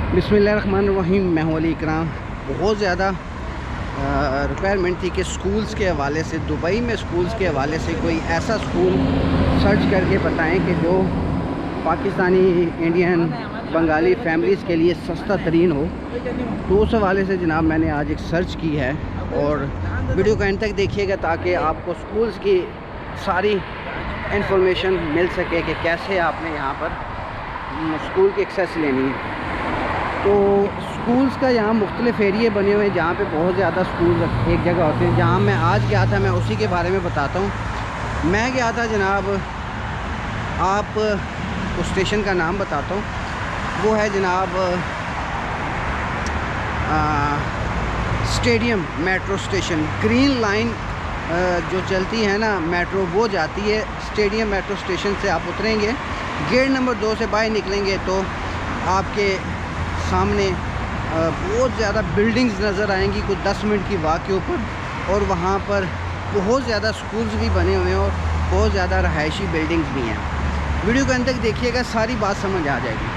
बिस्मिल्लाहिर्रहमानिर्रहीम। मैं हूं अली इकराम। बहुत ज़्यादा रिक्वायरमेंट थी कि स्कूल्स के हवाले से, दुबई में स्कूल्स के हवाले से कोई ऐसा स्कूल सर्च करके बताएं कि जो पाकिस्तानी, इंडियन, बंगाली फैमिलीज़ के लिए सस्ता तरीन हो। तो उस हवाले से जनाब मैंने आज एक सर्च की है और वीडियो को एंड तक देखिएगा ताकि आपको स्कूल्स की सारी इंफॉर्मेशन मिल सके कि कैसे आपने यहाँ पर स्कूल की एक्सेस लेनी है। तो स्कूल्स का यहाँ मुख्तलिफ़ एरिए बने हुए हैं जहाँ पे बहुत ज़्यादा स्कूल एक जगह होते हैं। जहाँ मैं आज गया था मैं उसी के बारे में बताता हूँ। मैं गया था जनाब, आप उस स्टेशन का नाम बताता हूँ, वो है जनाब stadium metro station. Green line जो चलती है ना मेट्रो, वो जाती है स्टेडियम मेट्रो स्टेशन से। आप उतरेंगे, गेट नंबर 2 से बाहर निकलेंगे तो आपके सामने बहुत ज़्यादा बिल्डिंग्स नज़र आएंगी, कुछ 10 मिनट की वॉक के ऊपर। और वहाँ पर बहुत ज़्यादा स्कूल्स भी बने हुए हैं और बहुत ज़्यादा रहायशी बिल्डिंग्स भी हैं। वीडियो के अंत तक देखिएगा, सारी बात समझ आ जाएगी।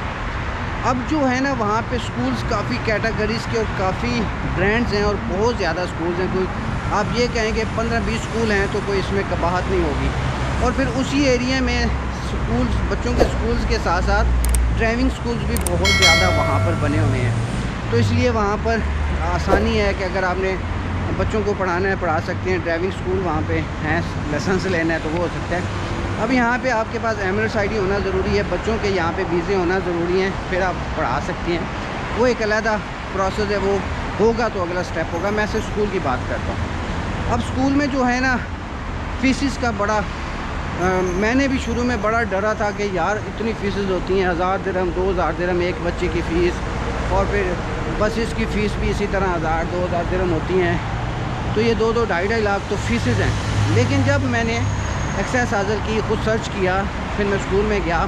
अब जो है ना वहाँ पे स्कूल्स काफ़ी कैटेगरीज़ के और काफ़ी ब्रांड्स हैं और बहुत ज़्यादा स्कूल्स हैं। कोई आप ये कहें कि 15-20 स्कूल हैं तो कोई इसमें कबाहत नहीं होगी। और फिर उसी एरिया में स्कूल्स, बच्चों के स्कूल्स के साथ साथ ड्राइविंग स्कूल्स भी बहुत ज़्यादा वहाँ पर बने हुए हैं। तो इसलिए वहाँ पर आसानी है कि अगर आपने बच्चों को पढ़ाना है, पढ़ा सकते हैं। ड्राइविंग स्कूल वहाँ पे हैं, लाइसेंस लेना है तो वो हो सकता है। अब यहाँ पे आपके पास एमरेट्स आईडी होना ज़रूरी है, बच्चों के यहाँ पे वीज़े होना ज़रूरी हैं, फिर आप पढ़ा सकते हैं। वो एक अलग प्रोसेस है, वो होगा तो अगला स्टेप होगा। मैं सिर्फ स्कूल की बात करता हूँ। अब स्कूल में जो है ना फ़ीसिस का बड़ा मैंने भी शुरू में बड़ा डरा था कि यार इतनी फ़ीसेस होती हैं, 1000 दिरहम 2000 दिरहम एक बच्चे की फ़ीस, और फिर बसेस की फ़ीस भी इसी तरह 1000-2000 दिरहम होती हैं। तो ये 2-2 ढाई लाख तो फ़ीसेस हैं। लेकिन जब मैंने एक्सेस हासिल की, खुद सर्च किया, फिर मैं स्कूल में गया।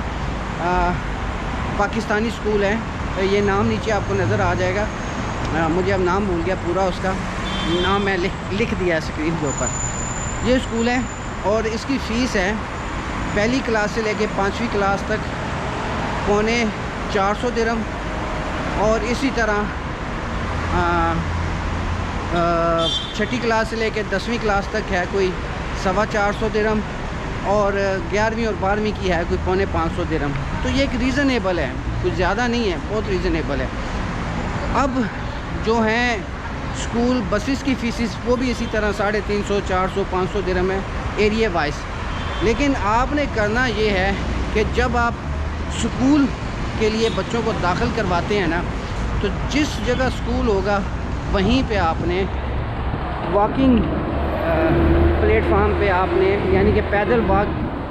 पाकिस्तानी स्कूल है, ये नाम नीचे आपको नज़र आ जाएगा। मुझे अब नाम भूल गया पूरा, उसका नाम मैं लिख दिया स्क्रीन के ऊपर। ये स्कूल है और इसकी फ़ीस है पहली क्लास से लेके 5वीं क्लास तक 450 दिरहम, और इसी तरह 6ठी क्लास से लेके 10वीं क्लास तक है कोई 425 दिरहम, और 11वीं और 12वीं की है कोई 450 दिरहम। तो ये एक रीज़नेबल है, कुछ ज़्यादा नहीं है, बहुत रीज़नेबल है। अब जो हैं स्कूल बसेस की फ़ीसिस वो भी इसी तरह 350, 400, 500 दिरहम है एरिया वाइज। लेकिन आपने करना ये है कि जब आप स्कूल के लिए बच्चों को दाखिल करवाते हैं ना, तो जिस जगह स्कूल होगा वहीं पे आपने वॉकिंग प्लेटफार्म पे आपने, यानी कि पैदल वॉक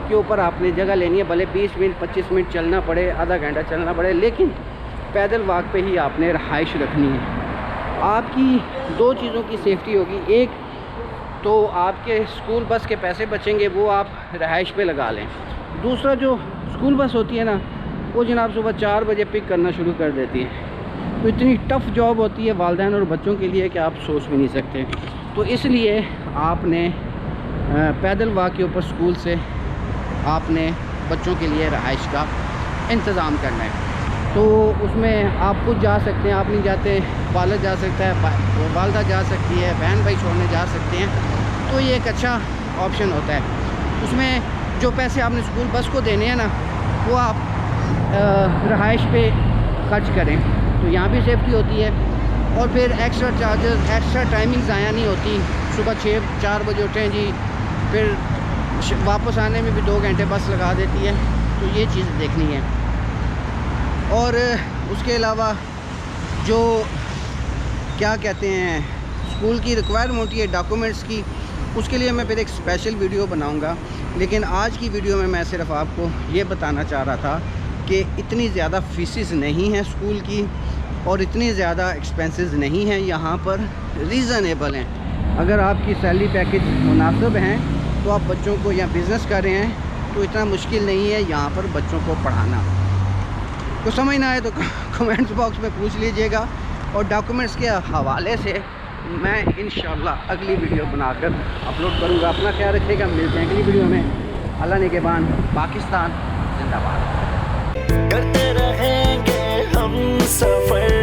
के ऊपर आपने जगह लेनी है। भले 20 मिनट 25 मिनट चलना पड़े, आधा घंटा चलना पड़े, लेकिन पैदल वॉक पे ही आपने रहाइश रखनी है। आपकी 2 चीज़ों की सेफ्टी होगी। एक तो आपके स्कूल बस के पैसे बचेंगे, वो आप रहाइश पे लगा लें। दूसरा, जो स्कूल बस होती है ना, वो जनाब सुबह 4 बजे पिक करना शुरू कर देती है। तो इतनी टफ़ जॉब होती है वालिदैन और बच्चों के लिए कि आप सोच भी नहीं सकते। तो इसलिए आपने पैदल वॉक के ऊपर स्कूल से आपने बच्चों के लिए रहाइश का इंतज़ाम करना है। तो उसमें आप खुद जा सकते हैं, आप नहीं जाते, वालिद जा सकता है, वालदा जा सकती है, बहन भाई छोड़ने जा सकते हैं। तो ये एक अच्छा ऑप्शन होता है। उसमें जो पैसे आपने स्कूल बस को देने हैं ना, वो आप रहाइश पे खर्च करें, तो यहाँ भी सेफ्टी होती है। और फिर एक्स्ट्रा चार्जेस, एक्स्ट्रा टाइमिंग ज़ाया नहीं होती। सुबह 4 बजे उठें जी, फिर वापस आने में भी 2 घंटे बस लगा देती है। तो ये चीज़ देखनी है। और उसके अलावा जो क्या कहते हैं, स्कूल की रिक्वायरमेंट होती है डॉक्यूमेंट्स की, उसके लिए मैं फिर एक स्पेशल वीडियो बनाऊंगा। लेकिन आज की वीडियो में मैं सिर्फ आपको ये बताना चाह रहा था कि इतनी ज़्यादा फ़ीसिस नहीं हैं स्कूल की, और इतनी ज़्यादा एक्सपेंसेस नहीं हैं यहाँ पर, रीज़नेबल हैं। अगर आपकी सैलरी पैकेज मुनासिब हैं तो आप बच्चों को, या बिज़नेस कर रहे हैं तो इतना मुश्किल नहीं है यहाँ पर बच्चों को पढ़ाना। तो समझ ना आए तो कमेंट्स बॉक्स में पूछ लीजिएगा, और डॉक्यूमेंट्स के हवाले से मैं इंशाल्लाह अगली वीडियो बनाकर अपलोड करूँगा। अपना ख्याल रखिएगा, मिलते हैं अगली वीडियो में। अल्लाह ने के बान, पाकिस्तान जिंदाबाद। करते रहेंगे हम सफर